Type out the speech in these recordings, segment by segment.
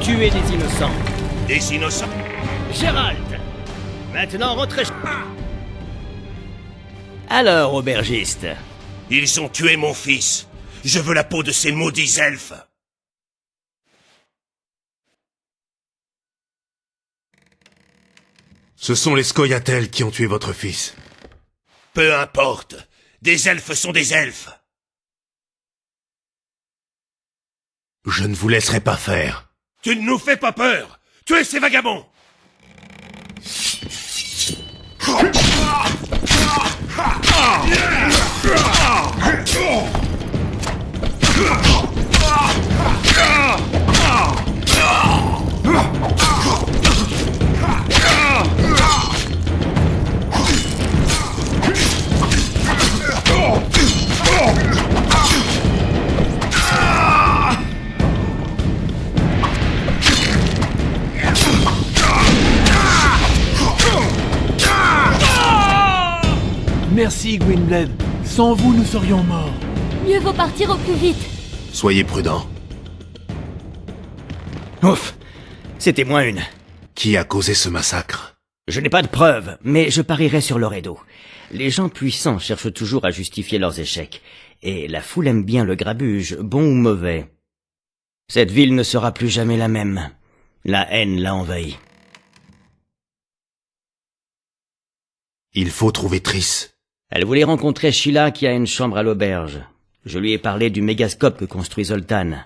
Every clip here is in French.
Tuer des innocents. Des innocents? Gérald! Maintenant, rentrez... Alors, aubergiste? Ils ont tué mon fils. Je veux la peau de ces maudits elfes. Ce sont les Scoia'tael qui ont tué votre fils. Peu importe. Des elfes sont des elfes. Je ne vous laisserai pas faire. Tu ne nous fais pas peur. Tuez ces vagabonds. Merci, Gwynblade. Sans vous, nous serions morts. Mieux vaut partir au plus vite. Soyez prudents. Ouf! C'était moins une. Qui a causé ce massacre? Je n'ai pas de preuves, mais je parierais sur Loredo. Les gens puissants cherchent toujours à justifier leurs échecs. Et la foule aime bien le grabuge, bon ou mauvais. Cette ville ne sera plus jamais la même. La haine l'a envahie. Il faut trouver Triss. Elle voulait rencontrer Sheila qui a une chambre à l'auberge. Je lui ai parlé du mégascope que construit Zoltan.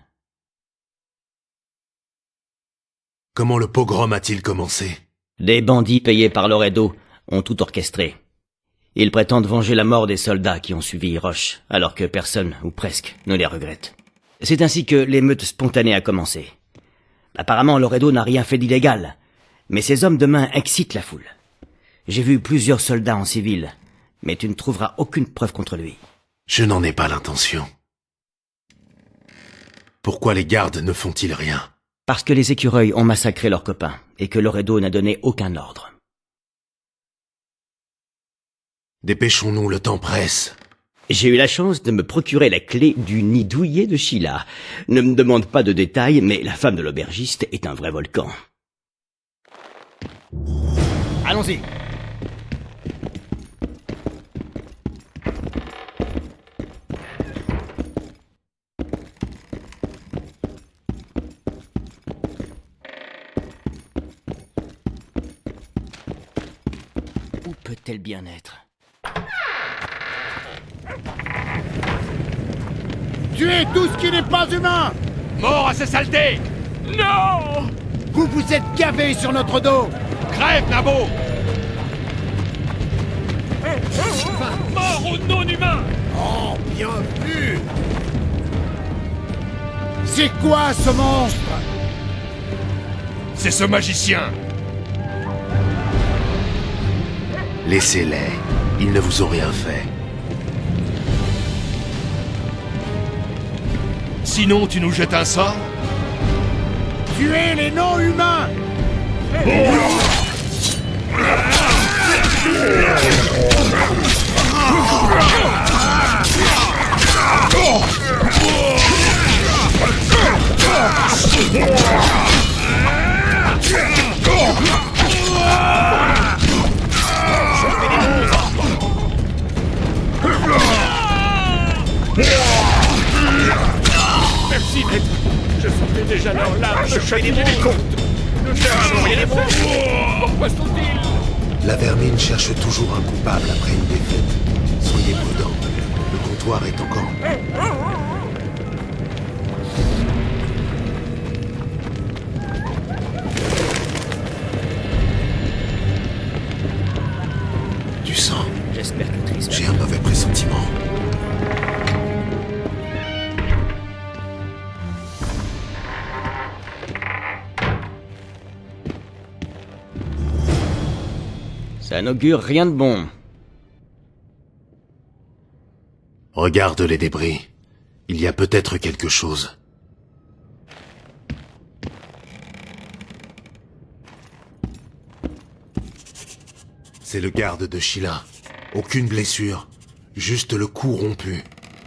Comment le pogrom a-t-il commencé? Des bandits payés par Loredo ont tout orchestré. Ils prétendent venger la mort des soldats qui ont suivi Hirosh, alors que personne, ou presque, ne les regrette. C'est ainsi que l'émeute spontanée a commencé. Apparemment, Loredo n'a rien fait d'illégal, mais ses hommes de main excitent la foule. J'ai vu plusieurs soldats en civil, mais tu ne trouveras aucune preuve contre lui. Je n'en ai pas l'intention. Pourquoi les gardes ne font-ils rien? Parce que les écureuils ont massacré leurs copains, et que Loredo n'a donné aucun ordre. Dépêchons-nous, le temps presse. J'ai eu la chance de me procurer la clé du nid douillet de Sheila. Ne me demande pas de détails, mais la femme de l'aubergiste est un vrai volcan. Allons-y. Où peut-elle bien être? Tuez tout ce qui n'est pas humain! Mort à ces saletés! Non! Vous vous êtes gavés sur notre dos! Crève, Nabo! Mort aux non-humains! Oh, bien vu! C'est quoi ce monstre? C'est ce magicien! Laissez-les. Ils ne vous ont rien fait. Sinon, tu nous jettes un sort? tuer les non-humains. Merci, maître. Je sentais déjà leur larme chasser les comptes. Nous cherchons les mots. Pourquoi sont-ils? La vermine cherche toujours un coupable après une défaite. Soyez prudents. Le comptoir est encore... Du sang. J'espère que Triss... J'ai un mauvais pressentiment. Ça n'augure rien de bon. Regarde les débris. Il y a peut-être quelque chose. C'est le garde de Sheila. Aucune blessure. Juste le cou rompu.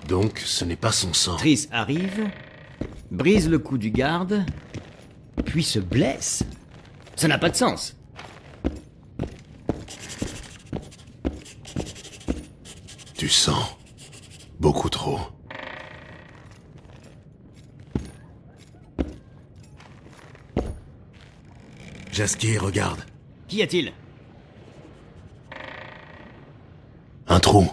Donc, ce n'est pas son sang. Triss arrive, brise le cou du garde, puis se blesse. Ça n'a pas de sens. Du sang. Beaucoup trop. Jaskier, regarde. Qu'y a-t-il? Un trou.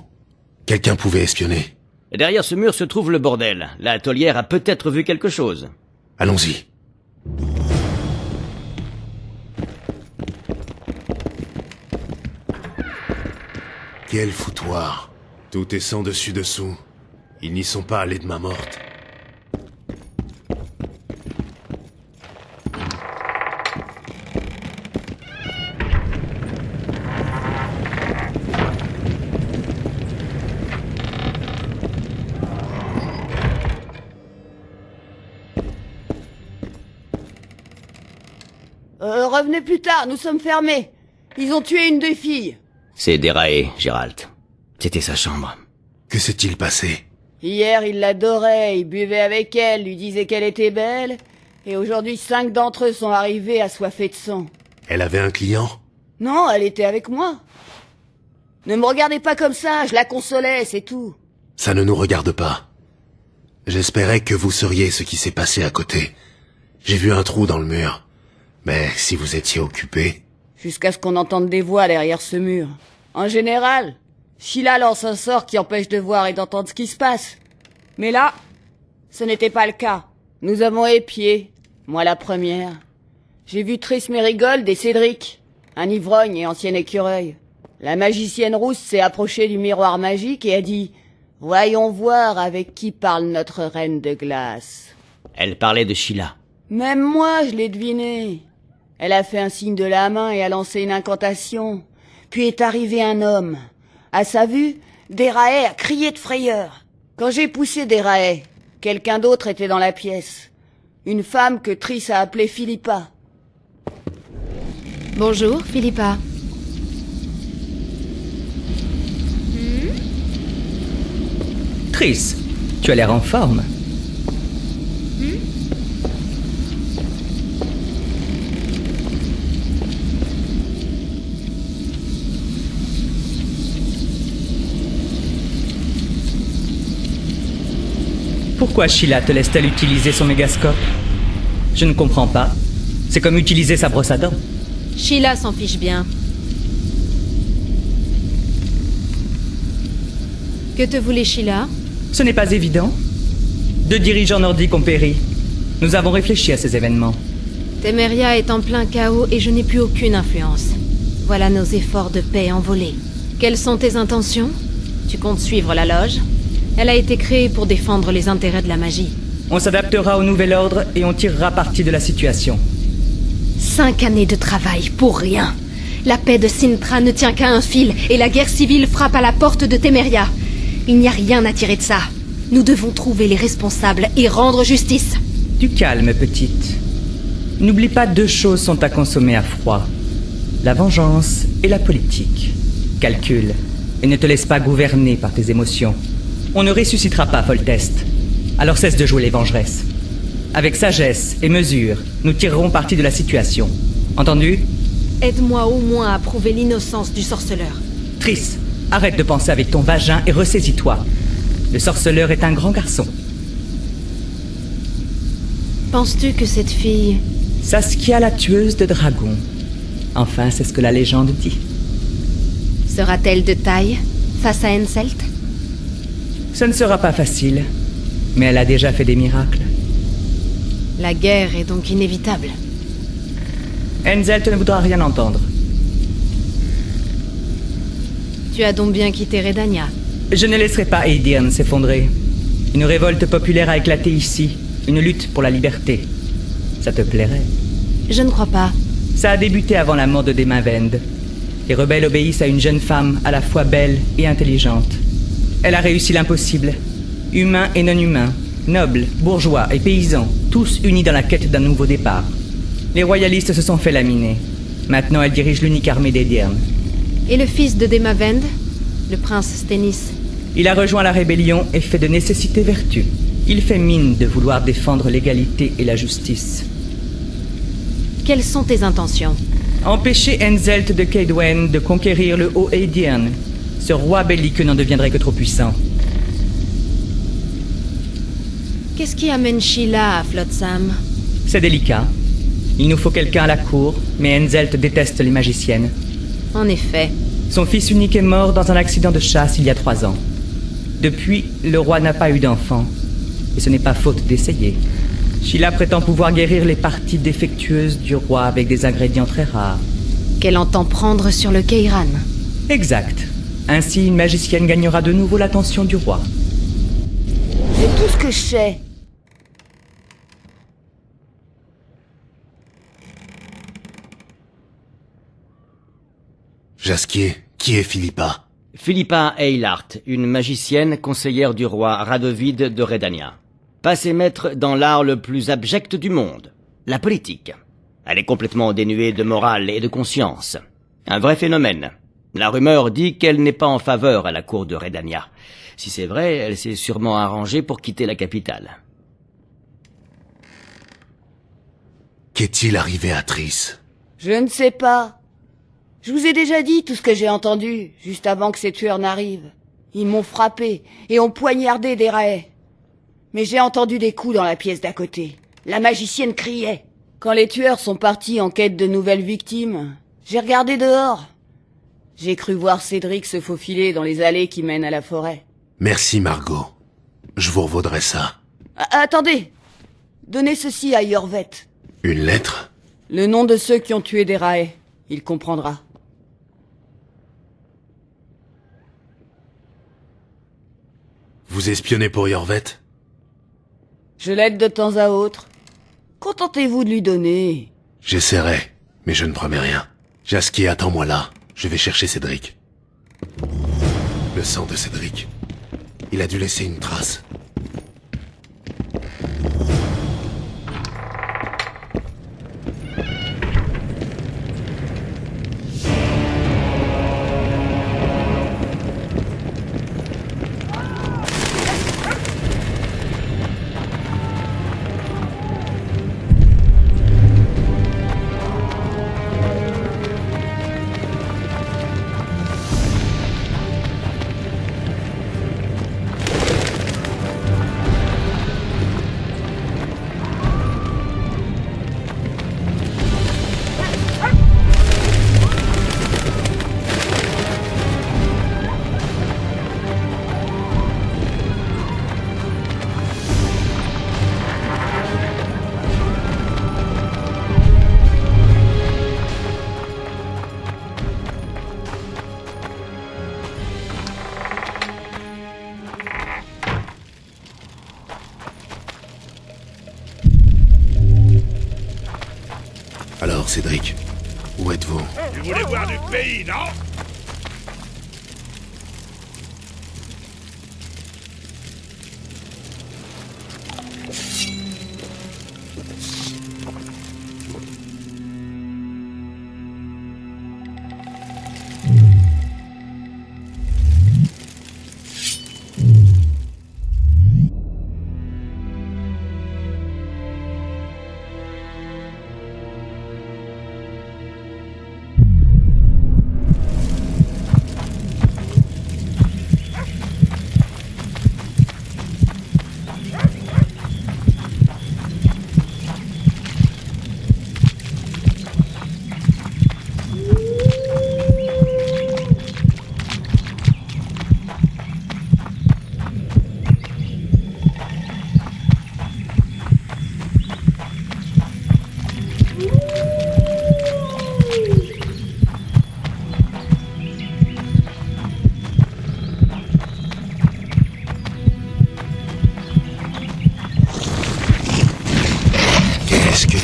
Quelqu'un pouvait espionner. Derrière ce mur se trouve le bordel. La taulière a peut-être vu quelque chose. Allons-y. Quel foutoir. Tout est sans dessus dessous. Ils n'y sont pas allés de main morte. Revenez plus tard, nous sommes fermés. Ils ont tué une des filles. C'est déraillé, Gérald. C'était sa chambre. Que s'est-il passé? Hier, il l'adorait, il buvait avec elle, lui disait qu'elle était belle. Et aujourd'hui, 5 d'entre eux sont arrivés assoiffés de sang. Elle avait un client? Non, elle était avec moi. Ne me regardez pas comme ça, je la consolais, c'est tout. Ça ne nous regarde pas. J'espérais que vous sauriez ce qui s'est passé à côté. J'ai vu un trou dans le mur. Mais si vous étiez occupé... Jusqu'à ce qu'on entende des voix derrière ce mur. En général, Sheila lance un sort qui empêche de voir et d'entendre ce qui se passe. Mais là, ce n'était pas le cas. Nous avons épié, moi la première. J'ai vu Triss Merigold et Cédric, un ivrogne et ancien écureuil. La magicienne rousse s'est approchée du miroir magique et a dit « Voyons voir avec qui parle notre reine de glace. » Elle parlait de Sheila. Même moi, je l'ai deviné. Elle a fait un signe de la main et a lancé une incantation. Puis est arrivé un homme. À sa vue, Derae a crié de frayeur. Quand j'ai poussé Derae, quelqu'un d'autre était dans la pièce. Une femme que Triss a appelée Philippa. Bonjour, Philippa. Triss, tu as l'air en forme. Pourquoi Sheila te laisse-t-elle utiliser son mégascope? Je ne comprends pas. C'est comme utiliser sa brosse à dents. Sheila s'en fiche bien. Que te voulait Sheila? Ce n'est pas évident. 2 dirigeants nordiques ont péri. Nous avons réfléchi à ces événements. Temeria est en plein chaos et je n'ai plus aucune influence. Voilà nos efforts de paix envolés. Quelles sont tes intentions? Tu comptes suivre la loge? Elle a été créée pour défendre les intérêts de la magie. On s'adaptera au nouvel ordre et on tirera parti de la situation. 5 années de travail pour rien. La paix de Sintra ne tient qu'à un fil et la guerre civile frappe à la porte de Temeria. Il n'y a rien à tirer de ça. Nous devons trouver les responsables et rendre justice. Du calme, petite. N'oublie pas, 2 choses sont à consommer à froid. La vengeance et la politique. Calcule, et ne te laisse pas gouverner par tes émotions. On ne ressuscitera pas Foltest. Alors cesse de jouer les vengeresses. Avec sagesse et mesure, nous tirerons parti de la situation. Entendu? Aide-moi au moins à prouver l'innocence du sorceleur. Triss, arrête de penser avec ton vagin et ressaisis-toi. Le sorceleur est un grand garçon. Penses-tu que cette fille... Saskia, la tueuse de dragons. Enfin, c'est ce que la légende dit. Sera-t-elle de taille face à Henselt? Ce ne sera pas facile, mais elle a déjà fait des miracles. La guerre est donc inévitable. Henselt ne voudra rien entendre. Tu as donc bien quitté Redania. Je ne laisserai pas Aedirn s'effondrer. Une révolte populaire a éclaté ici. Une lutte pour la liberté. Ça te plairait? Je ne crois pas. Ça a débuté avant la mort de Demavend. Les rebelles obéissent à une jeune femme à la fois belle et intelligente. Elle a réussi l'impossible. Humains et non-humains, nobles, bourgeois et paysans, tous unis dans la quête d'un nouveau départ. Les royalistes se sont fait laminer. Maintenant, elle dirige l'unique armée d'Aedirn. Et le fils de Demavend? Le prince Stennis? Il a rejoint la rébellion et fait de nécessité vertu. Il fait mine de vouloir défendre l'égalité et la justice. Quelles sont tes intentions? Empêcher Henselt de Kaedwen de conquérir le haut Aedirn. Ce roi belliqueux n'en deviendrait que trop puissant. Qu'est-ce qui amène Sheila à Flotsam? C'est délicat. Il nous faut quelqu'un à la cour, mais Henselt déteste les magiciennes. En effet. Son fils unique est mort dans un accident de chasse il y a 3 ans. Depuis, le roi n'a pas eu d'enfant. Et ce n'est pas faute d'essayer. Sheila prétend pouvoir guérir les parties défectueuses du roi avec des ingrédients très rares. Qu'elle entend prendre sur le Keiran. Exact. Ainsi, une magicienne gagnera de nouveau l'attention du roi. C'est tout ce que je sais. Jaskier, qui est Philippa? Philippa Eilhart, une magicienne conseillère du roi Radovid de Redania. Passée maître dans l'art le plus abject du monde, la politique. Elle est complètement dénuée de morale et de conscience. Un vrai phénomène. La rumeur dit qu'elle n'est pas en faveur à la cour de Redania. Si c'est vrai, elle s'est sûrement arrangée pour quitter la capitale. Qu'est-il arrivé à Triss? Je ne sais pas. Je vous ai déjà dit tout ce que j'ai entendu, juste avant que ces tueurs n'arrivent. Ils m'ont frappé et ont poignardé Derae. Mais j'ai entendu des coups dans la pièce d'à côté. La magicienne criait. Quand les tueurs sont partis en quête de nouvelles victimes, j'ai regardé dehors. J'ai cru voir Cédric se faufiler dans les allées qui mènent à la forêt. Merci, Margot. Je vous revaudrai ça. Attendez. Donnez ceci à Yorvet. Une lettre? Le nom de ceux qui ont tué Derae. Il comprendra. Vous espionnez pour Yorvet? Je l'aide de temps à autre. Contentez-vous de lui donner. J'essaierai, mais je ne promets rien. Jaskier, attends-moi là. Je vais chercher Cédric. Le sang de Cédric. Il a dû laisser une trace. Alors, Cédric, où êtes-vous? Tu voulais voir du pays, non?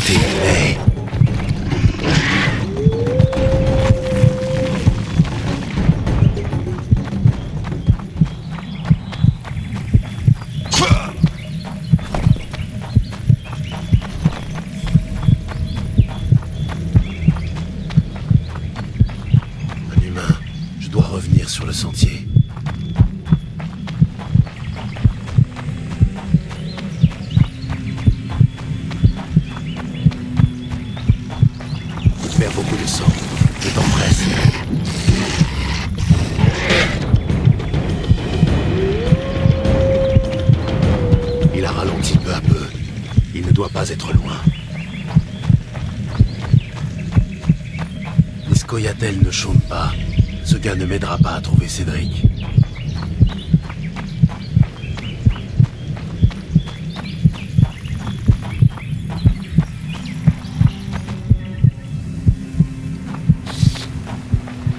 Arrêtez, hey. Un humain, je dois revenir sur le sentier. Il perd beaucoup de sang. Le temps presse. Il a ralenti peu à peu. Il ne doit pas être loin. Les Scoia'tael ne chôment pas. Ce gars ne m'aidera pas à trouver Cédric.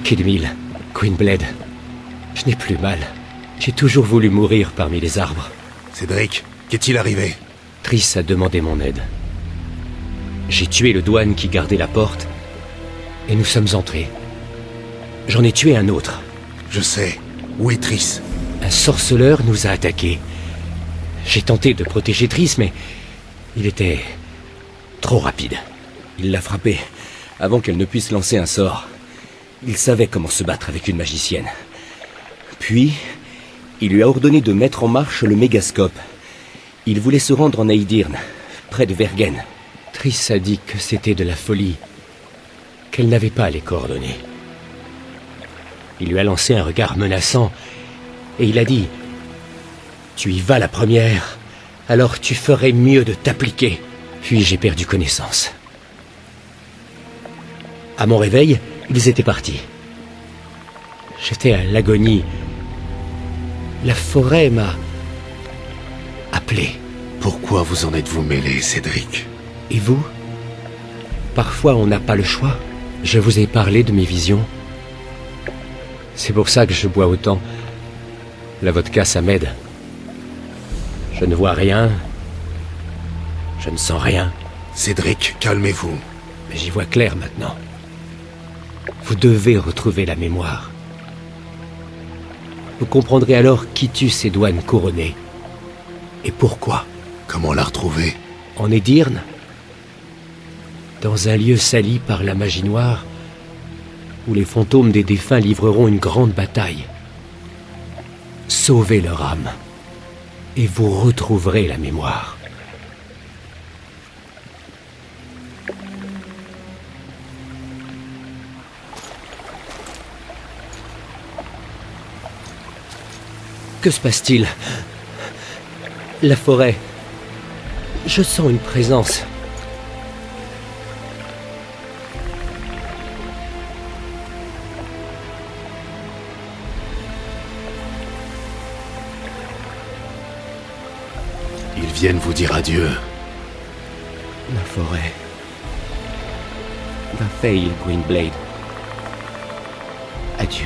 Kidmil, Gwynbleidd, je n'ai plus mal. J'ai toujours voulu mourir parmi les arbres. Cédric, qu'est-il arrivé? Triss a demandé mon aide. J'ai tué le douane qui gardait la porte, et nous sommes entrés. J'en ai tué un autre. Je sais. Où est Triss? Un sorceleur nous a attaqués. J'ai tenté de protéger Triss, mais il était trop rapide. Il l'a frappée avant qu'elle ne puisse lancer un sort. Il savait comment se battre avec une magicienne. Puis, il lui a ordonné de mettre en marche le mégascope. Il voulait se rendre en Aedirn, près de Vergen. Triss a dit que c'était de la folie, qu'elle n'avait pas les coordonnées. Il lui a lancé un regard menaçant, et il a dit « Tu y vas la première, alors tu ferais mieux de t'appliquer. » Puis j'ai perdu connaissance. À mon réveil, ils étaient partis. J'étais à l'agonie. La forêt m'a appelé. Pourquoi vous en êtes-vous mêlé, Cédric? Et vous? Parfois, on n'a pas le choix. Je vous ai parlé de mes visions. C'est pour ça que je bois autant. La vodka, ça m'aide. Je ne vois rien. Je ne sens rien. Cédric, calmez-vous. Mais j'y vois clair maintenant. Vous devez retrouver la mémoire. Vous comprendrez alors qui tue ces douanes couronnées. Et pourquoi. Comment la retrouver? En Aedirn, dans un lieu sali par la magie noire, où les fantômes des défunts livreront une grande bataille. Sauvez leur âme, et vous retrouverez la mémoire. Que se passe-t-il? La forêt. Je sens une présence. Ils viennent vous dire adieu. La forêt va faillir, Gwynbleidd. Adieu.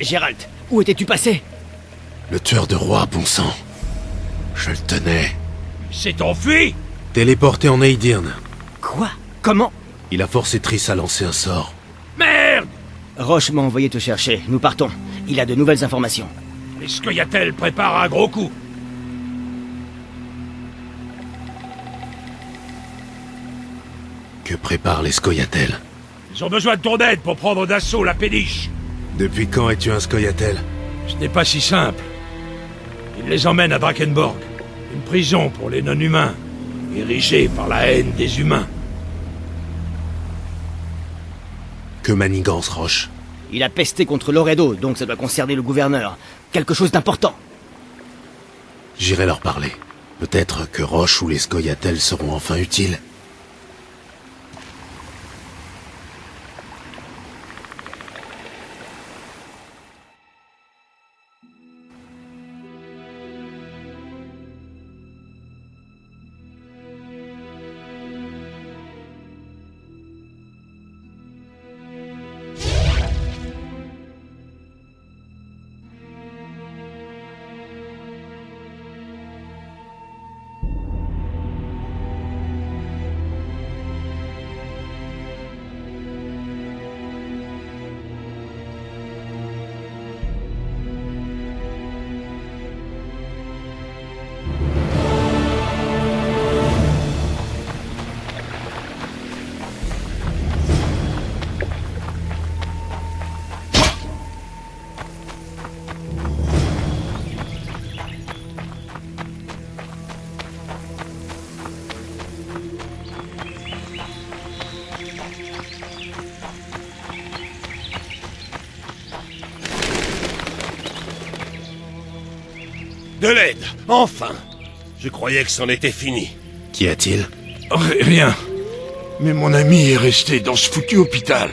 Gérald, où étais-tu passé? Le tueur de roi, bon sang. Je le tenais. C'est enfui? Téléporté en Aedirn. Quoi? Comment? Il a forcé Triss à lancer un sort. Merde! Roche m'a envoyé te chercher. Nous partons. Il a de nouvelles informations. Les Scoia'tael préparent un gros coup. Que préparent les Scoia'tael? Ils ont besoin de ton aide pour prendre d'assaut la péniche. Depuis quand es-tu un Scoia'tael? Ce n'est pas si simple. Ils les emmènent à Drakkenborg, une prison pour les non-humains, érigée par la haine des humains. Que manigance, Roche? Il a pesté contre Loredo, donc ça doit concerner le gouverneur. Quelque chose d'important. J'irai leur parler. Peut-être que Roche ou les Scoia'tael seront enfin utiles. De l'aide, enfin. Je croyais que c'en était fini. Qu'y a-t-il? Rien. Mais mon ami est resté dans ce foutu hôpital.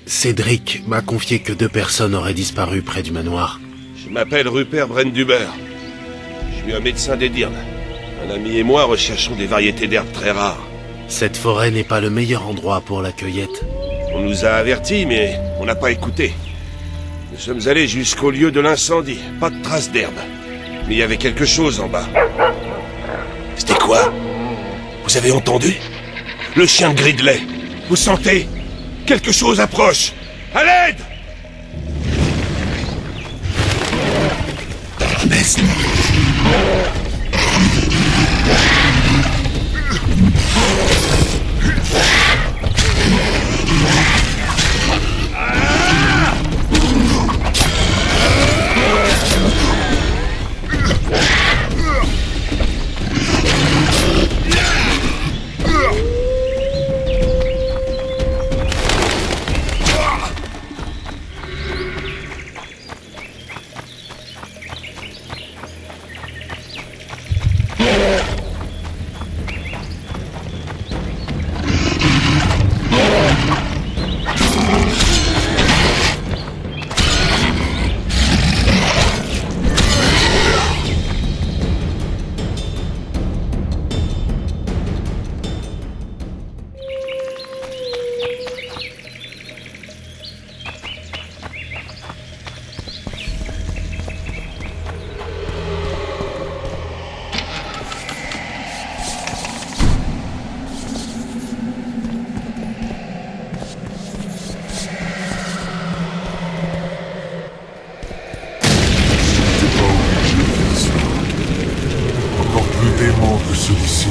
Cédric m'a confié que 2 personnes auraient disparu près du manoir. Je m'appelle Rupert Brenduber. Je suis un médecin d'Edirne. Un ami et moi recherchons des variétés d'herbes très rares. Cette forêt n'est pas le meilleur endroit pour la cueillette. On nous a avertis, mais on n'a pas écouté. Nous sommes allés jusqu'au lieu de l'incendie. Pas de traces d'herbe. Mais il y avait quelque chose en bas. C'était quoi? Vous avez entendu? Le chien de Gridley. Vous sentez? Quelque chose approche. À l'aide! Peste. de celui-ci.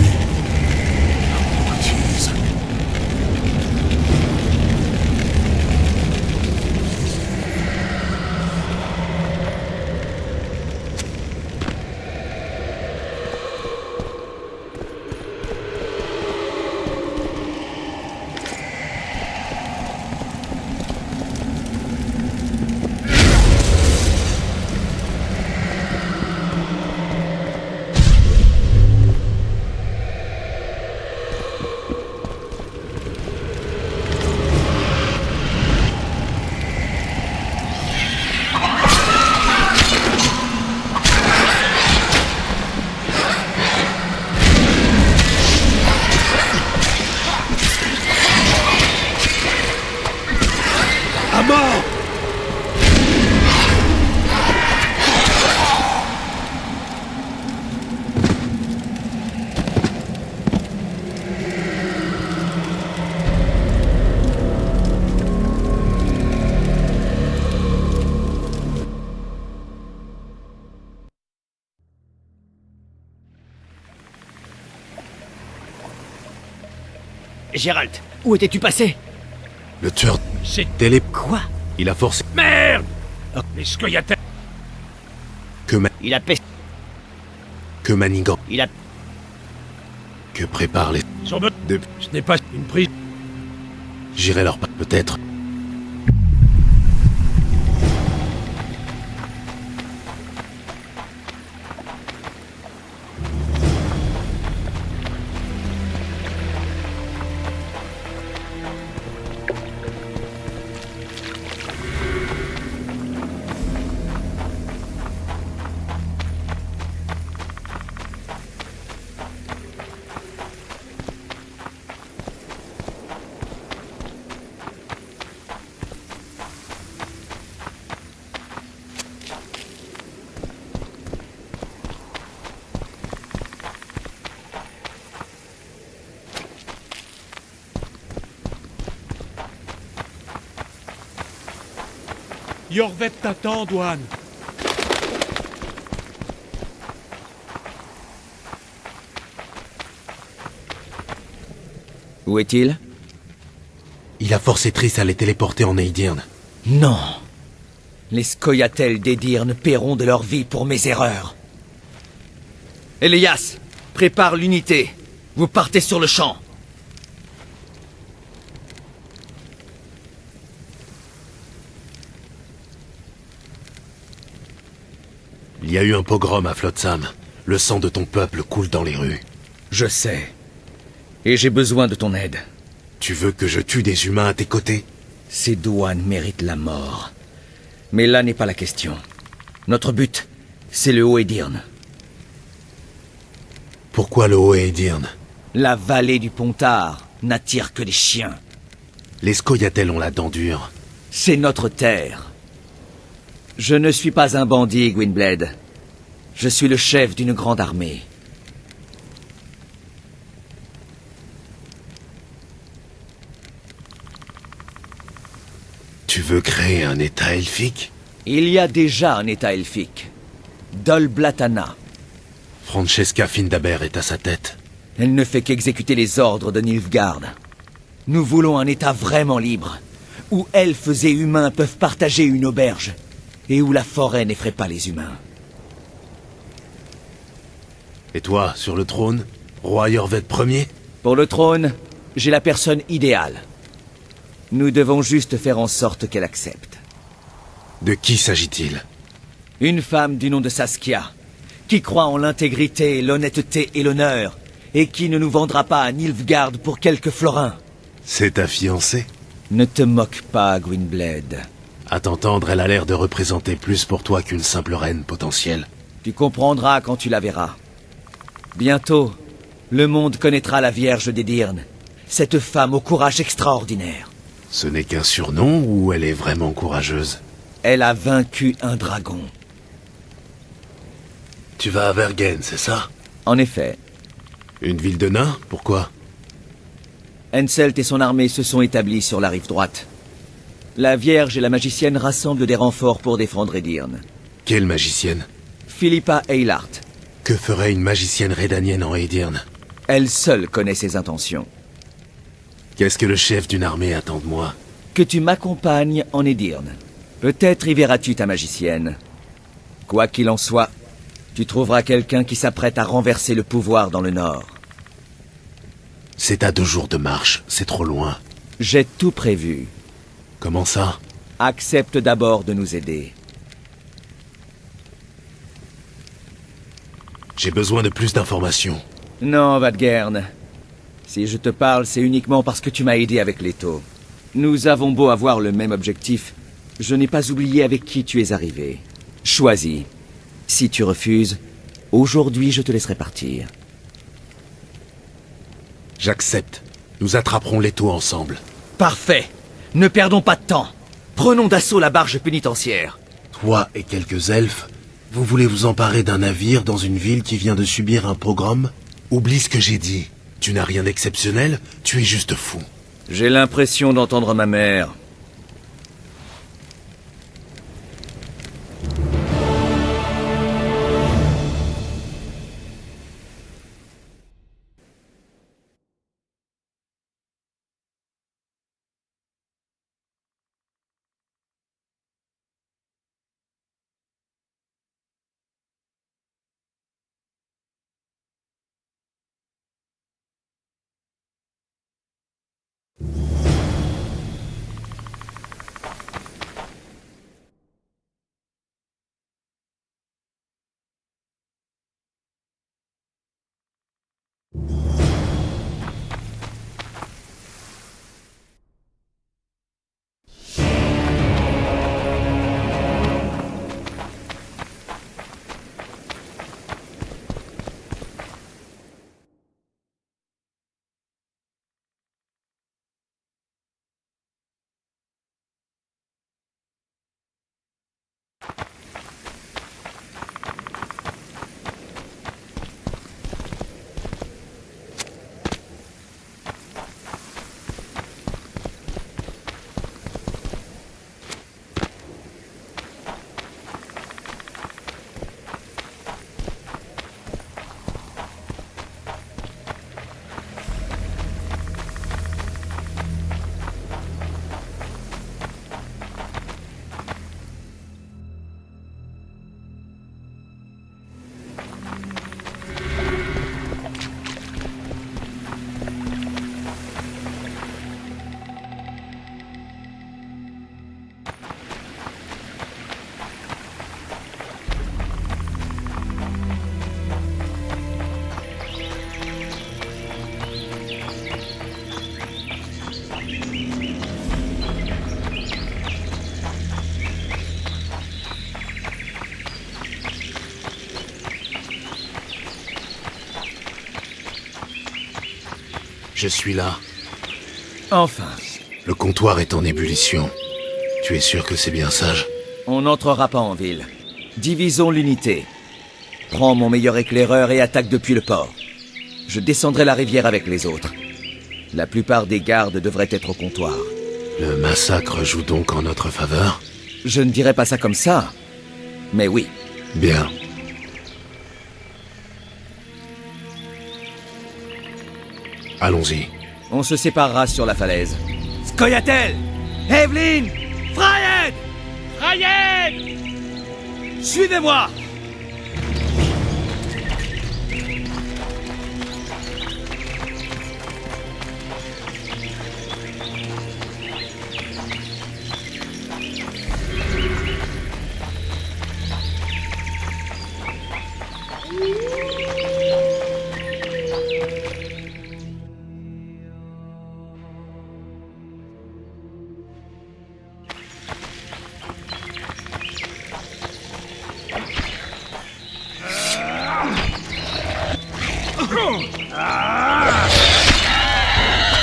La bêtise. Gérald, où étais-tu passé? Le tueur C'est... télé... Quoi? Il a forcé... Merde! Les scoiates... Il a pesté... Que Manigan... Il a... Que prépare les... Sur notre... Ce n'est pas une prise... J'irai leur... peut-être... Yorvet t'attend, Douane. Où est-il? Il a forcé Triss à les téléporter en Edirne. Non. Les Scoia'tael d'Edirne paieront de leur vie pour mes erreurs. Elias, prépare l'unité. Vous partez sur le champ. Il y a eu un pogrom à Flotsam. Le sang de ton peuple coule dans les rues. Je sais. Et j'ai besoin de ton aide. Tu veux que je tue des humains à tes côtés? Ces douanes méritent la mort. Mais là n'est pas la question. Notre but, c'est le Haut-Edirn. Pourquoi le Haut-Edirn? La vallée du Pontard n'attire que les chiens. Les Scoia'tael ont la dent dure. C'est notre terre. Je ne suis pas un bandit, Gwynblade. Je suis le chef d'une grande armée. Tu veux créer un état elfique? Il y a déjà un état elfique. Dol Blatana. Francesca Findabair est à sa tête. Elle ne fait qu'exécuter les ordres de Nilfgaard. Nous voulons un état vraiment libre, où elfes et humains peuvent partager une auberge, et où la forêt n'effraie pas les humains. Et toi, sur le trône? Roi Yorvet Ier? Pour le trône, j'ai la personne idéale. Nous devons juste faire en sorte qu'elle accepte. De qui s'agit-il? Une femme du nom de Saskia, qui croit en l'intégrité, l'honnêteté et l'honneur, et qui ne nous vendra pas à Nilfgaard pour quelques florins. C'est ta fiancée? Ne te moque pas, Gwynblade. À t'entendre, elle a l'air de représenter plus pour toi qu'une simple reine potentielle. Tu comprendras quand tu la verras. Bientôt, le monde connaîtra la Vierge d'Edirn, cette femme au courage extraordinaire. Ce n'est qu'un surnom ou elle est vraiment courageuse? Elle a vaincu un dragon. Tu vas à Vergen, c'est ça? En effet. Une ville de nains? Pourquoi? Henselt et son armée se sont établis sur la rive droite. La Vierge et la magicienne rassemblent des renforts pour défendre Edirn. Quelle magicienne? Philippa Eilhart. Que ferait une magicienne rédanienne en Edirn? Elle seule connaît ses intentions. Qu'est-ce que le chef d'une armée attend de moi? Que tu m'accompagnes en Edirn. Peut-être y verras-tu ta magicienne. Quoi qu'il en soit, tu trouveras quelqu'un qui s'apprête à renverser le pouvoir dans le Nord. C'est à 2 jours de marche, c'est trop loin. J'ai tout prévu. Comment ça? Accepte d'abord de nous aider. J'ai besoin de plus d'informations. Non, Vadgern. Si je te parle, c'est uniquement parce que tu m'as aidé avec Leto. Nous avons beau avoir le même objectif, je n'ai pas oublié avec qui tu es arrivé. Choisis. Si tu refuses, aujourd'hui je te laisserai partir. J'accepte. Nous attraperons Leto ensemble. Parfait. Ne perdons pas de temps. Prenons d'assaut la barge pénitentiaire. Toi et quelques elfes, vous voulez vous emparer d'un navire dans une ville qui vient de subir un pogrom? Oublie ce que j'ai dit. Tu n'as rien d'exceptionnel, tu es juste fou. J'ai l'impression d'entendre ma mère. Je suis là. Enfin. Le comptoir est en ébullition. Tu es sûr que c'est bien sage? On n'entrera pas en ville. Divisons l'unité. Prends mon meilleur éclaireur et attaque depuis le port. Je descendrai la rivière avec les autres. La plupart des gardes devraient être au comptoir. Le massacre joue donc en notre faveur? Je ne dirais pas ça comme ça, mais oui. Bien. Allons-y. On se séparera sur la falaise. Scoia'tael! Evelyn! Fryed! Ryan! Suivez-moi!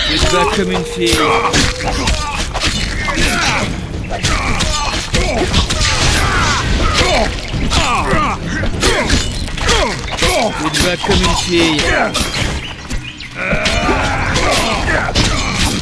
Tu te bats comme une fille. Tu te bats comme une fille. Tu te bats comme une fille.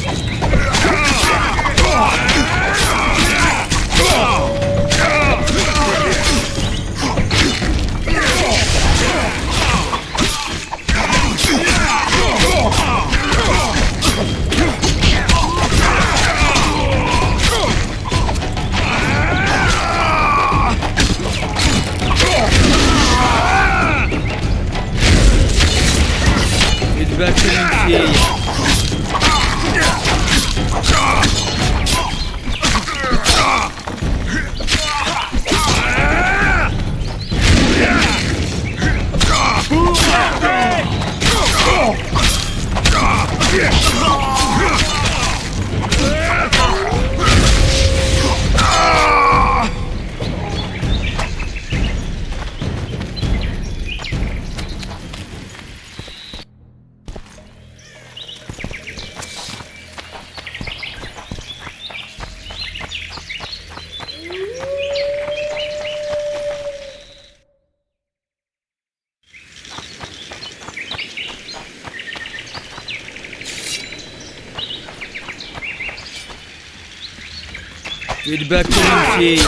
Tu te bats comme une fille.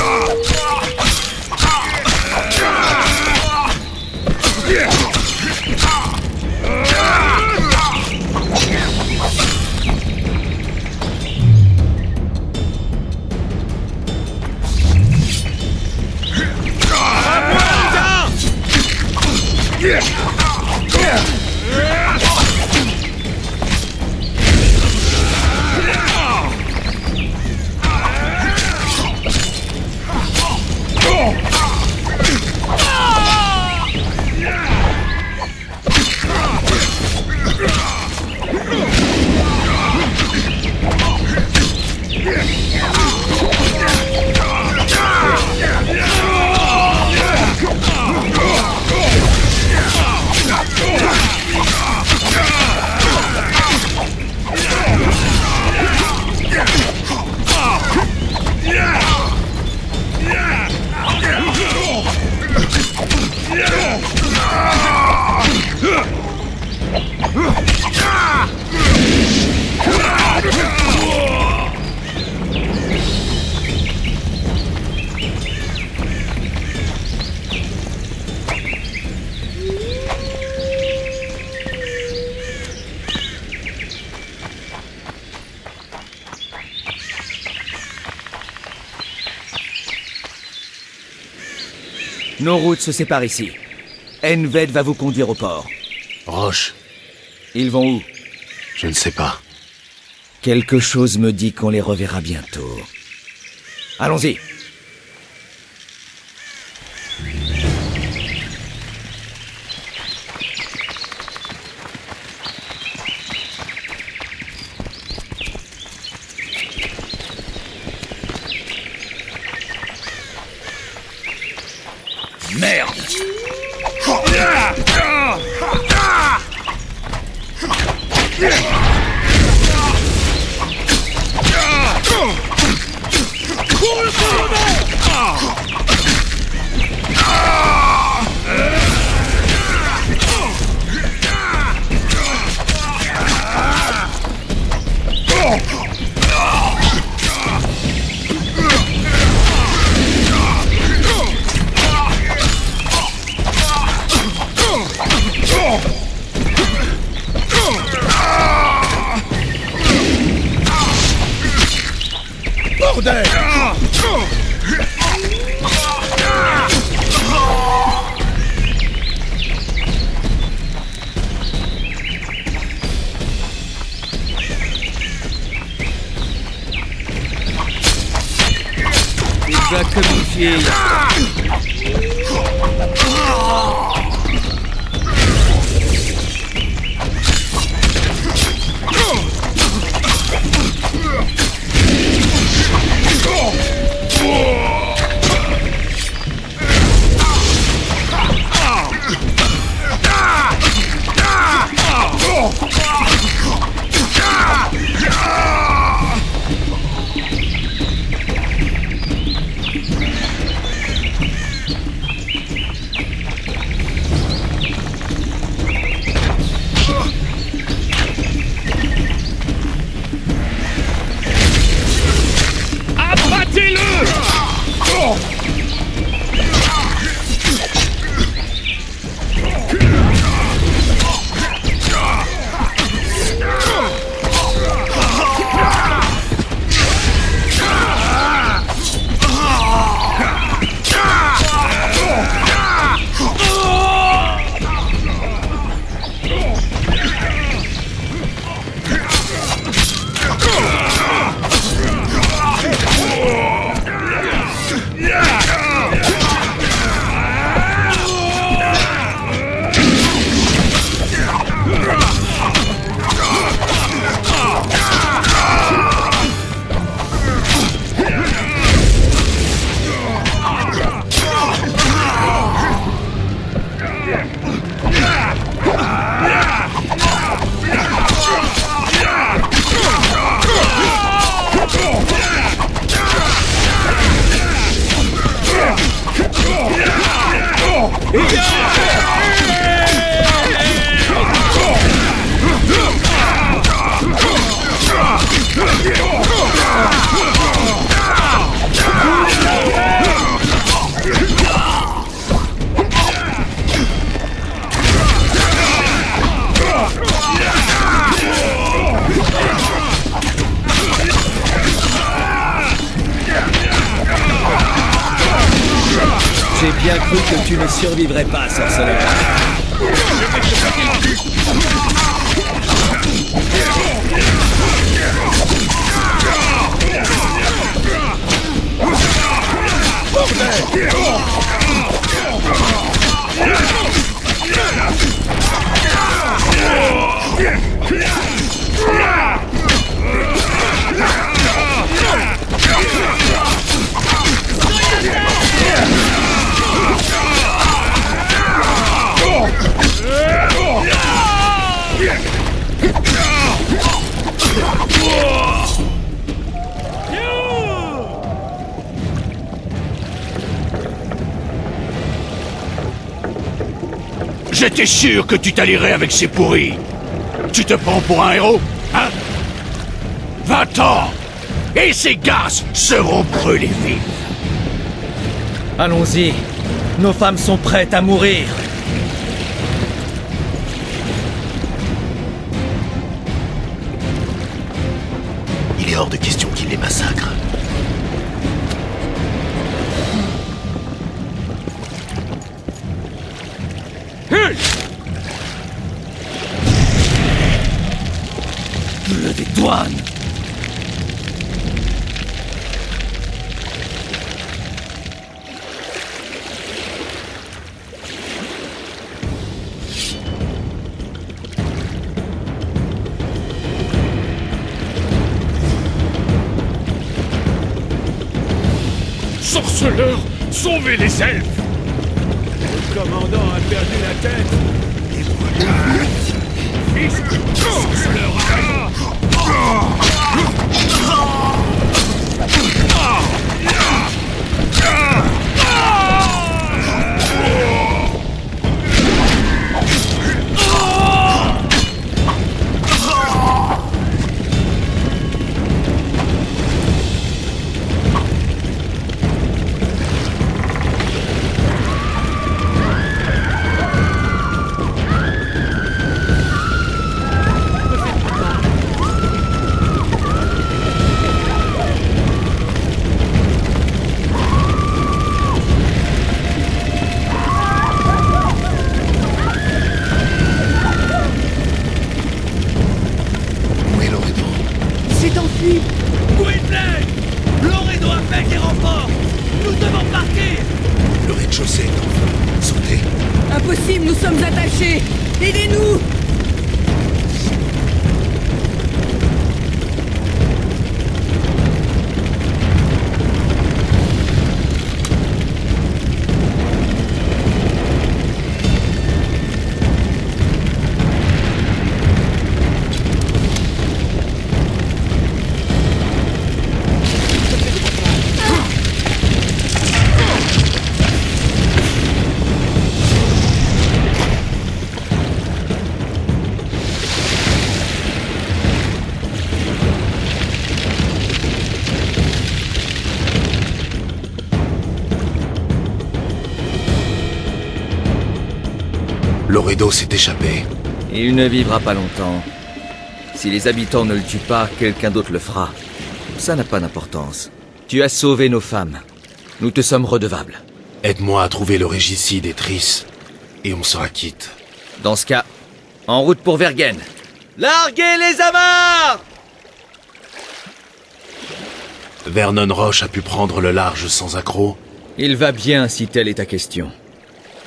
Nos routes se séparent ici. Enved va vous conduire au port. Roche. Ils vont où? Je ne sais pas. Quelque chose me dit qu'on les reverra bientôt. Allons-y. Merde! Yeah! Bordel! Tu vas comme une fille. J'ai bien cru que tu ne survivrais pas, sorceleur. J'étais sûr que tu t'allierais avec ces pourris. Tu te prends pour un héros, hein? 20 ans et ces gaz seront brûlés vifs. Allons-y. Nos femmes sont prêtes à mourir. Il est hors de question qu'il les massacre. Le dédouane. Sorceleur, sauvez les elfes! Le commandant a perdu la tête. Fils de sorceleur! devons partir! Le rez-de-chaussée est en feu. Sautez. Impossible, nous sommes attachés! Aidez-nous! Loredo s'est échappé. Il ne vivra pas longtemps. Si les habitants ne le tuent pas, quelqu'un d'autre le fera. Ça n'a pas d'importance. Tu as sauvé nos femmes. Nous te sommes redevables. Aide-moi à trouver le régicide et Triss, et on sera quitte. Dans ce cas, en route pour Vergen. Larguez les amarres! Vernon Roche a pu prendre le large sans accroc. Il va bien si telle est ta question.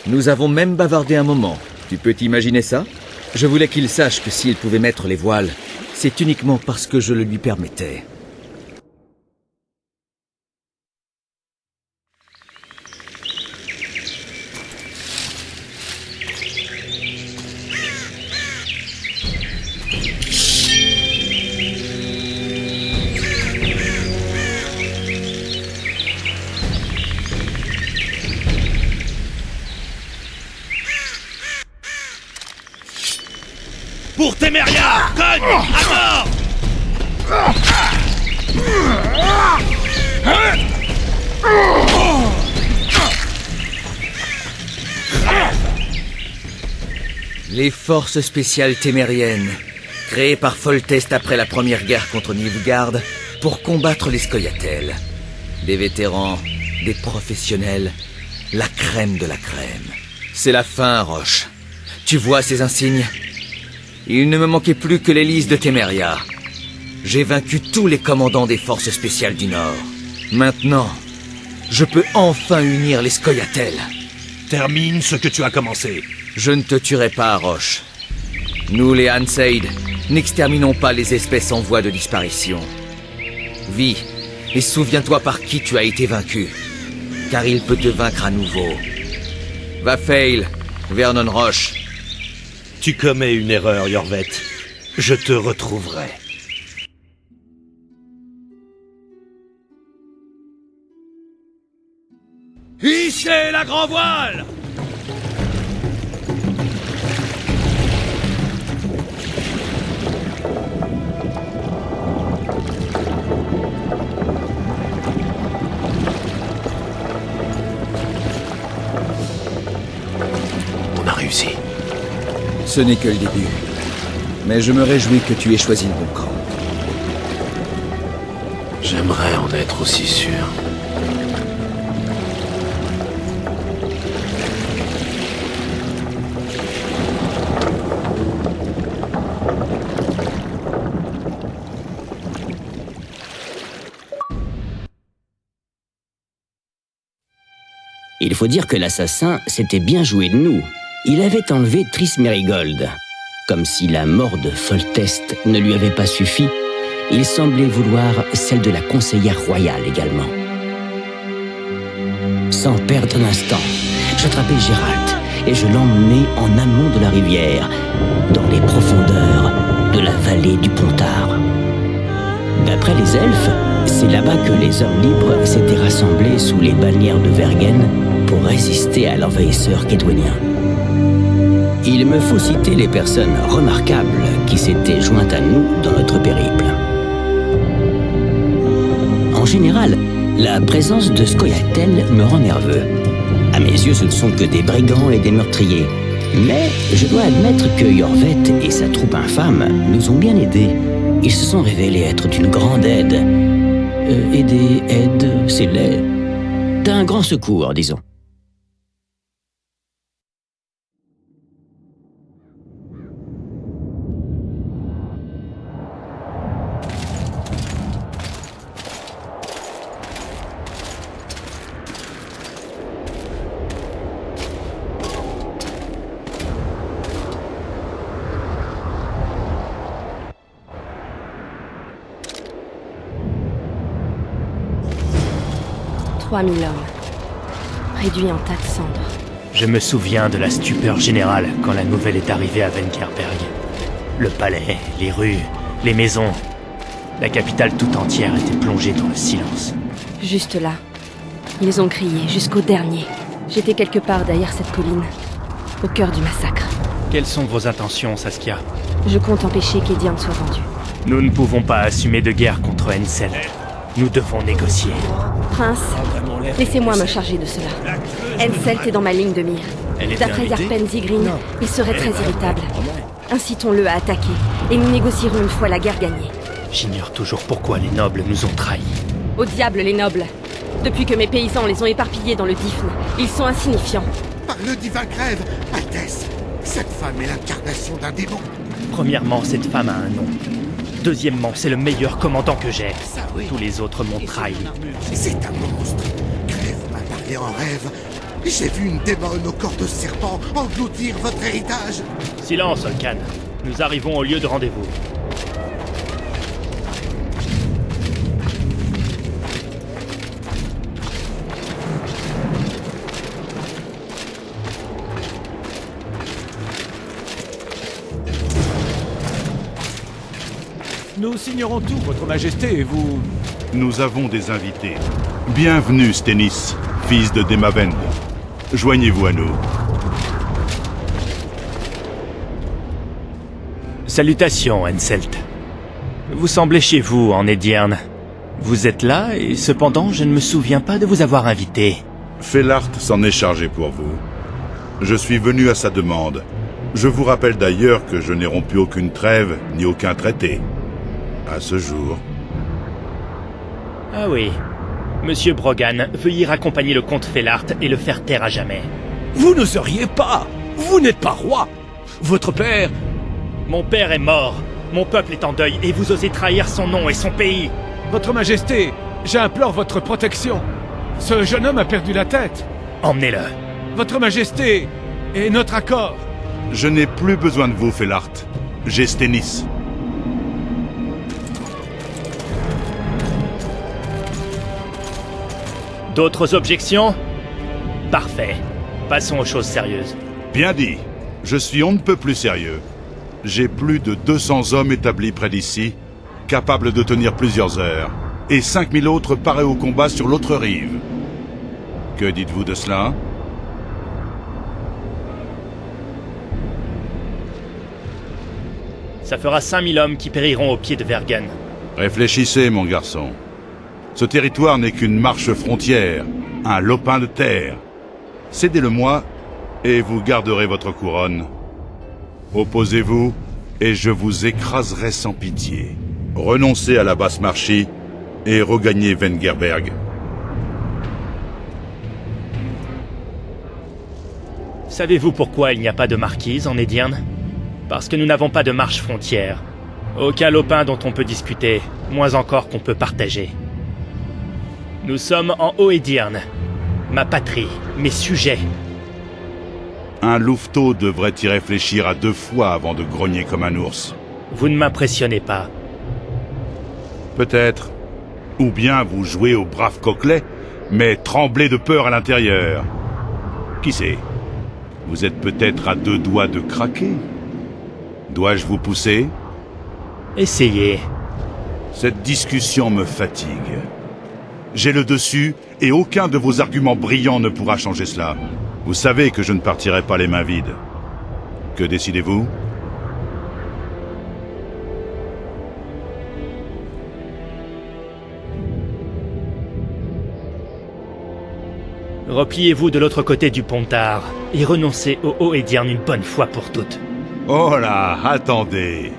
Nous avons même bavardé un moment. Tu peux t'imaginer ça? Je voulais qu'il sache que s'il pouvait mettre les voiles, c'est uniquement parce que je le lui permettais. Pour Téméria! Cogne! À mort! Les forces spéciales témériennes, créées par Foltest après la première guerre contre Nilfgaard, pour combattre les Scoia'tael. Des vétérans, des professionnels, la crème de la crème. C'est la fin, Roche. Tu vois ces insignes? Il ne me manquait plus que l'hélice de Téméria. J'ai vaincu tous les commandants des forces spéciales du Nord. Maintenant, je peux enfin unir les Scoia'tael. Termine ce que tu as commencé. Je ne te tuerai pas, Roche. Nous, les Hanseid, n'exterminons pas les espèces en voie de disparition. Vis, et souviens-toi par qui tu as été vaincu. Car il peut te vaincre à nouveau. Va fail, Vernon Roche. Tu commets une erreur, Iorveth. Je te retrouverai. Hissez la grand voile! On a réussi. Ce n'est que le début. Mais je me réjouis que tu aies choisi le bon camp. J'aimerais en être aussi sûr. Il faut dire que l'assassin s'était bien joué de nous. Il avait enlevé Triss Merigold. Comme si la mort de Foltest ne lui avait pas suffi, il semblait vouloir celle de la conseillère royale également. Sans perdre un instant, j'attrapai Geralt et je l'emmenai en amont de la rivière, dans les profondeurs de la vallée du Pontard. D'après les elfes, c'est là-bas que les hommes libres s'étaient rassemblés sous les bannières de Vergen pour résister à l'envahisseur kédouénien. Il me faut citer les personnes remarquables qui s'étaient jointes à nous dans notre périple. En général, la présence de Scoia'tael me rend nerveux. À mes yeux, ce ne sont que des brigands et des meurtriers. Mais je dois admettre que Iorveth et sa troupe infâme nous ont bien aidés. Ils se sont révélés être d'une grande aide. C'est laid. D'un grand secours, disons. 3000 hommes, réduits en tas de cendres. Je me souviens de la stupeur générale quand la nouvelle est arrivée à Vengerberg. Le palais, les rues, les maisons. La capitale tout entière était plongée dans le silence. Juste là. Ils ont crié jusqu'au dernier. J'étais quelque part derrière cette colline, au cœur du massacre. Quelles sont vos intentions, Saskia? Je compte empêcher qu'Edion soit vendu. Nous ne pouvons pas assumer de guerre contre Henselt. Nous devons négocier. Prince, laissez-moi me charger de cela. Henselt est dans ma ligne de mire. D'après Yarpen Zygrin, il serait très irritable. Incitons-le à attaquer, et nous négocierons une fois la guerre gagnée. J'ignore toujours pourquoi les nobles nous ont trahis. Au diable les nobles! Depuis que mes paysans les ont éparpillés dans le Difne, ils sont insignifiants. Par le divin crève, Altesse, cette femme est l'incarnation d'un démon. Premièrement, cette femme a un nom. Deuxièmement, c'est le meilleur commandant que j'ai. Oui. Tous les autres m'ont trahi. C'est un monstre. Crève m'a parlé en rêve. J'ai vu une démone au corps de serpent engloutir votre héritage. Silence, Olcan. Nous arrivons au lieu de rendez-vous. Nous signerons tout, Votre Majesté, et vous... Nous avons des invités. Bienvenue, Stennis, fils de Demavend. Joignez-vous à nous. Salutations, Henselt. Vous semblez chez vous, en Edierne. Vous êtes là, et cependant, je ne me souviens pas de vous avoir invité. Fellart s'en est chargé pour vous. Je suis venu à sa demande. Je vous rappelle d'ailleurs que je n'ai rompu aucune trêve, ni aucun traité. À ce jour. Ah oui. Monsieur Brogan, veuillez raccompagner le comte Fellart et le faire taire à jamais. Vous n'oseriez pas. Vous n'êtes pas roi. Votre père... Mon père est mort. Mon peuple est en deuil et vous osez trahir son nom et son pays. Votre Majesté, j'implore votre protection. Ce jeune homme a perdu la tête. Emmenez-le. Votre Majesté, et notre accord. Je n'ai plus besoin de vous, Fellart. J'ai Stennis. D'autres objections? Parfait. Passons aux choses sérieuses. Bien dit. Je suis on ne peut plus sérieux. J'ai plus de 200 hommes établis près d'ici, capables de tenir plusieurs heures, et 5000 autres parés au combat sur l'autre rive. Que dites-vous de cela? Ça fera 5000 hommes qui périront au pied de Vergen. Réfléchissez, mon garçon. Ce territoire n'est qu'une marche frontière, un lopin de terre. Cédez-le-moi, et vous garderez votre couronne. Opposez-vous, et je vous écraserai sans pitié. Renoncez à la basse marchie, et regagnez Vengerberg. Savez-vous pourquoi il n'y a pas de marquise en Edierne? Parce que nous n'avons pas de marche frontière. Aucun lopin dont on peut discuter, moins encore qu'on peut partager. Nous sommes en Haut-Edierne. Ma patrie, mes sujets. Un louveteau devrait y réfléchir à 2 fois avant de grogner comme un ours. Vous ne m'impressionnez pas. Peut-être. Ou bien vous jouez au brave coquelet, mais tremblez de peur à l'intérieur. Qui sait? Vous êtes peut-être à 2 doigts de craquer. Dois-je vous pousser? Essayez. Cette discussion me fatigue. J'ai le dessus, et aucun de vos arguments brillants ne pourra changer cela. Vous savez que je ne partirai pas les mains vides. Que décidez-vous? Repliez-vous de l'autre côté du Pontard, et renoncez au Haut-Edierne une bonne fois pour toutes. Oh là, attendez.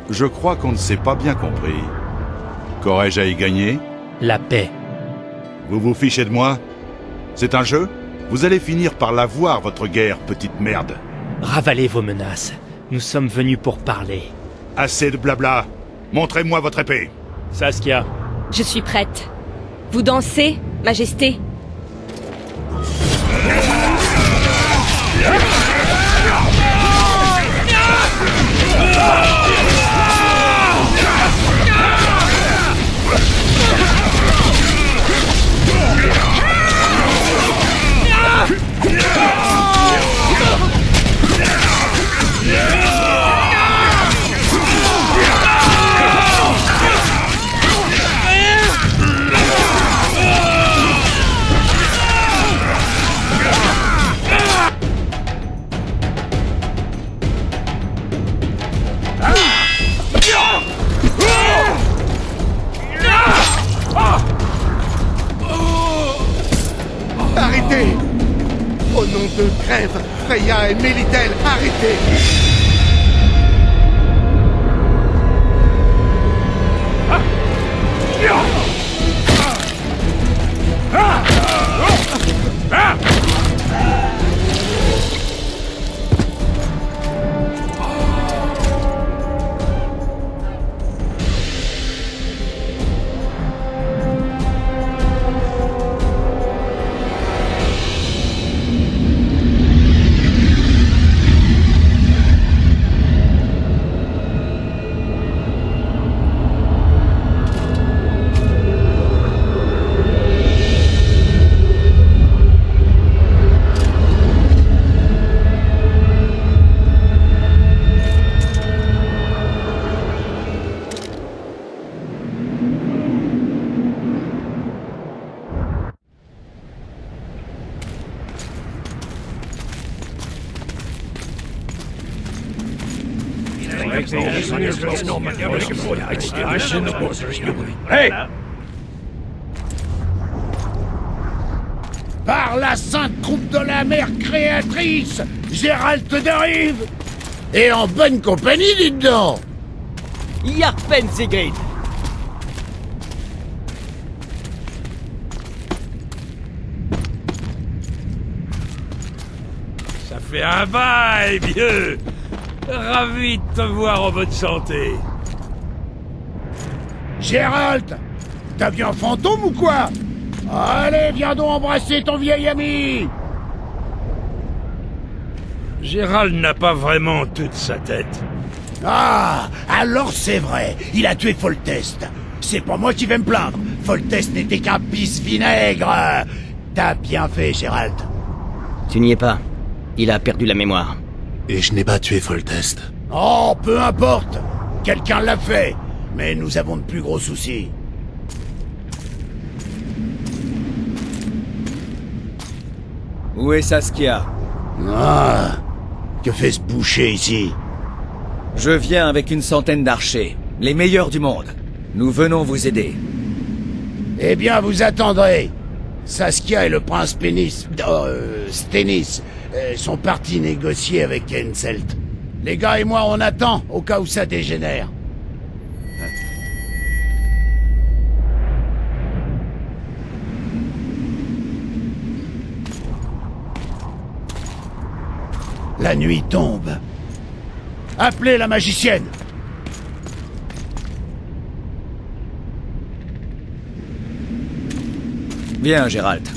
Je crois qu'on ne s'est pas bien compris. Qu'aurais-je à y gagner? La paix. Vous vous fichez de moi? C'est un jeu? Vous allez finir par l'avoir, votre guerre, petite merde. Ravalez vos menaces. Nous sommes venus pour parler. Assez de blabla. Montrez-moi votre épée. Saskia. Je suis prête. Vous dansez, Majesté? de crève! Freya et Mélitel, arrêtez! Hé! Par la sainte troupe de la mer créatrice, Gérald de Rive! Et en bonne compagnie, dites donc! Yarpen Sigrid! Ça fait un bail, vieux! Ravi de te voir en bonne santé. Gérald! T'as vu un fantôme ou quoi? Allez, viens donc embrasser ton vieil ami! Gérald n'a pas vraiment toute sa tête. Ah, alors c'est vrai, il a tué Foltest. C'est pas moi qui vais me plaindre. Foltest n'était qu'un pisse-vinaigre. T'as bien fait, Gérald. Tu n'y es pas. Il a perdu la mémoire. Et je n'ai pas tué Foltest. Oh, peu importe. Quelqu'un l'a fait. Mais nous avons de plus gros soucis. Où est Saskia? Ah, que fait ce boucher ici? Je viens avec une centaine d'archers, les meilleurs du monde. Nous venons vous aider. Eh bien, vous attendrez. Saskia et le prince Stennis sont partis négocier avec Henselt. Les gars et moi, on attend, au cas où ça dégénère. La nuit tombe. Appelez la magicienne. Viens, Gérald.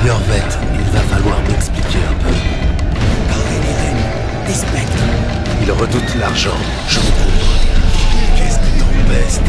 Yorvet, il va falloir m'expliquer un peu. Parlez des reines, des spectres. Il redoute l'argent, je vous couvre. Qu'est-ce que t'en pestes?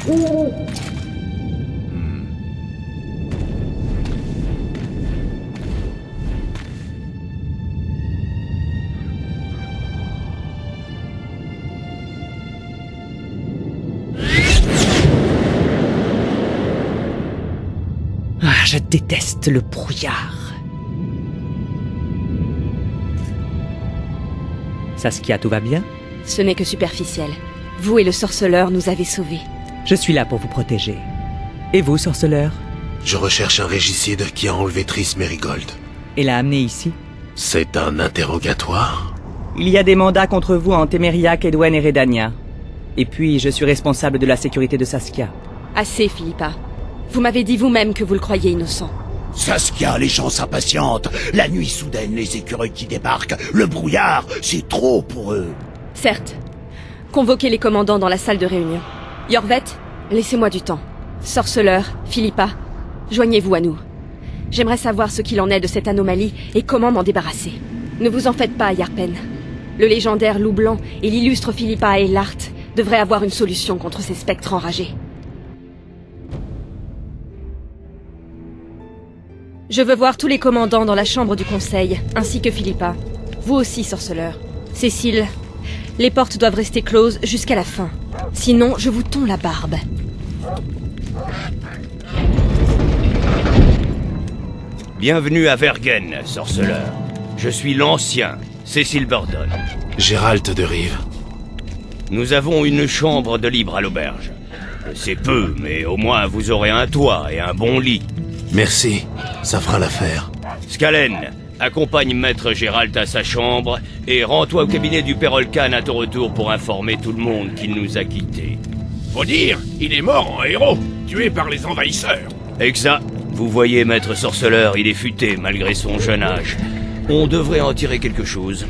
Ah, je déteste le brouillard. Saskia, tout va bien? Ce n'est que superficiel. Vous et le sorceleur nous avez sauvés. Je suis là pour vous protéger. Et vous, sorceleur? Je recherche un régicide qui a enlevé Triss Merigold. Et l'a amené ici? C'est un interrogatoire? Il y a des mandats contre vous en Témériac, Edwen et Redania. Et puis, je suis responsable de la sécurité de Saskia. Assez, Philippa. Vous m'avez dit vous-même que vous le croyez innocent. Saskia, les gens s'impatientent. La nuit soudaine, les écureuils qui débarquent. Le brouillard, c'est trop pour eux. Certes. Convoquez les commandants dans la salle de réunion. Yorvet, laissez-moi du temps. Sorceleur, Philippa, joignez-vous à nous. J'aimerais savoir ce qu'il en est de cette anomalie et comment m'en débarrasser. Ne vous en faites pas, Yarpen. Le légendaire loup blanc et l'illustre Philippa Eilhart devraient avoir une solution contre ces spectres enragés. Je veux voir tous les commandants dans la chambre du conseil, ainsi que Philippa. Vous aussi, sorceleur. Cécile, les portes doivent rester closes jusqu'à la fin. Sinon, je vous tonds la barbe. Bienvenue à Vergen, sorceleur. Je suis l'ancien, Cécile Burdon. Gérald de Rive. Nous avons une chambre de libre à l'auberge. C'est peu, mais au moins vous aurez un toit et un bon lit. Merci, ça fera l'affaire. Skalen, accompagne Maître Gérald à sa chambre et rends-toi au cabinet du Père Olcan à ton retour pour informer tout le monde qu'il nous a quittés. Faut dire, il est mort en héros, tué par les envahisseurs. Exact. Vous voyez, Maître Sorceleur, il est futé malgré son jeune âge. On devrait en tirer quelque chose.